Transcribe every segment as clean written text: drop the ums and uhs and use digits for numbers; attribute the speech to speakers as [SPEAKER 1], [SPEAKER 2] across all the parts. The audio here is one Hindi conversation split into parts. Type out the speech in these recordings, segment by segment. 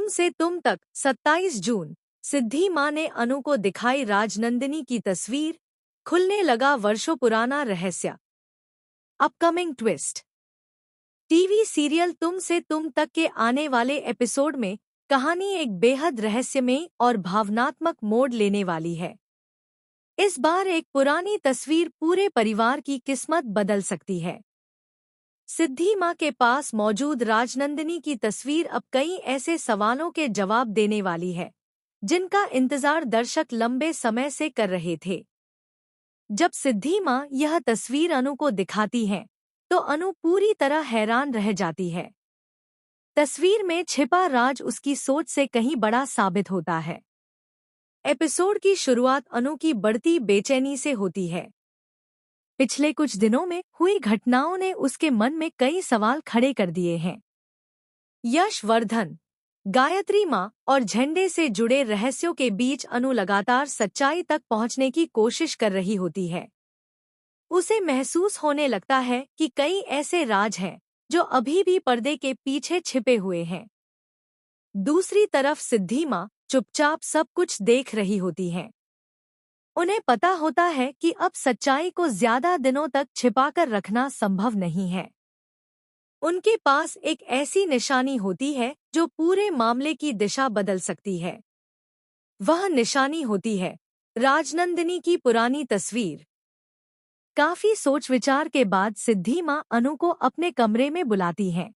[SPEAKER 1] तुम से तुम तक 27 जून। सिद्धि माँ ने अनु को दिखाई राजनंदिनी की तस्वीर। खुलने लगा वर्षों पुराना रहस्य। Upcoming twist. टीवी सीरियल तुम से तुम तक के आने वाले एपिसोड में कहानी एक बेहद रहस्यमय और भावनात्मक मोड़ लेने वाली है। इस बार एक पुरानी तस्वीर पूरे परिवार की किस्मत बदल सकती है। सिद्धि माँ के पास मौजूद राजनंदिनी की तस्वीर अब कई ऐसे सवालों के जवाब देने वाली है जिनका इंतजार दर्शक लंबे समय से कर रहे थे। जब सिद्धि माँ यह तस्वीर अनु को दिखाती है तो अनु पूरी तरह हैरान रह जाती है। तस्वीर में छिपा राज उसकी सोच से कहीं बड़ा साबित होता है। एपिसोड की शुरुआत अनु की बढ़ती बेचैनी से होती है। पिछले कुछ दिनों में हुई घटनाओं ने उसके मन में कई सवाल खड़े कर दिए हैं। यशवर्धन, गायत्री माँ और झंडे से जुड़े रहस्यों के बीच अनु लगातार सच्चाई तक पहुँचने की कोशिश कर रही होती है। उसे महसूस होने लगता है कि कई ऐसे राज हैं जो अभी भी पर्दे के पीछे छिपे हुए हैं। दूसरी तरफ सिद्धि माँ चुपचाप सब कुछ देख रही होती हैं। उन्हें पता होता है कि अब सच्चाई को ज्यादा दिनों तक छिपाकर रखना संभव नहीं है। उनके पास एक ऐसी निशानी होती है जो पूरे मामले की दिशा बदल सकती है। वह निशानी होती है राजनंदिनी की पुरानी तस्वीर। काफी सोच विचार के बाद सिद्धि माँ अनु को अपने कमरे में बुलाती हैं।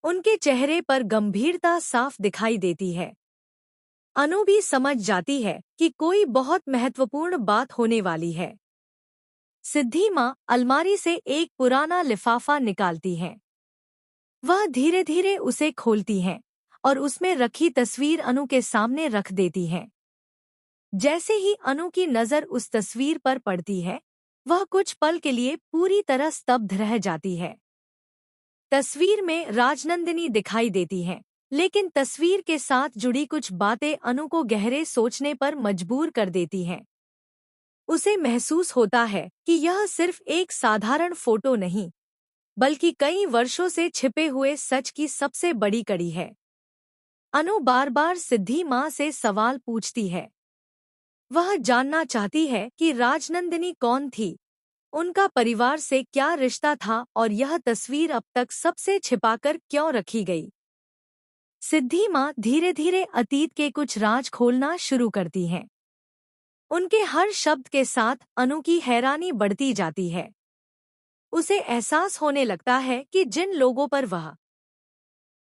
[SPEAKER 1] उनके चेहरे पर गंभीरता साफ दिखाई देती है। अनु भी समझ जाती है कि कोई बहुत महत्वपूर्ण बात होने वाली है। सिद्धि माँ अलमारी से एक पुराना लिफाफा निकालती हैं। वह धीरे धीरे उसे खोलती हैं और उसमें रखी तस्वीर अनु के सामने रख देती हैं। जैसे ही अनु की नज़र उस तस्वीर पर पड़ती है, वह कुछ पल के लिए पूरी तरह स्तब्ध रह जाती है। तस्वीर में राजनंदिनी दिखाई देती हैं, लेकिन तस्वीर के साथ जुड़ी कुछ बातें अनु को गहरे सोचने पर मजबूर कर देती हैं। उसे महसूस होता है कि यह सिर्फ एक साधारण फोटो नहीं, बल्कि कई वर्षों से छिपे हुए सच की सबसे बड़ी कड़ी है। अनु बार बार सिद्धि माँ से सवाल पूछती है। वह जानना चाहती है कि राजनंदिनी कौन थी, उनका परिवार से क्या रिश्ता था और यह तस्वीर अब तक सबसे छिपाकर क्यों रखी गई। सिद्धि माँ धीरे धीरे अतीत के कुछ राज खोलना शुरू करती हैं। उनके हर शब्द के साथ अनु की हैरानी बढ़ती जाती है। उसे एहसास होने लगता है कि जिन लोगों पर वह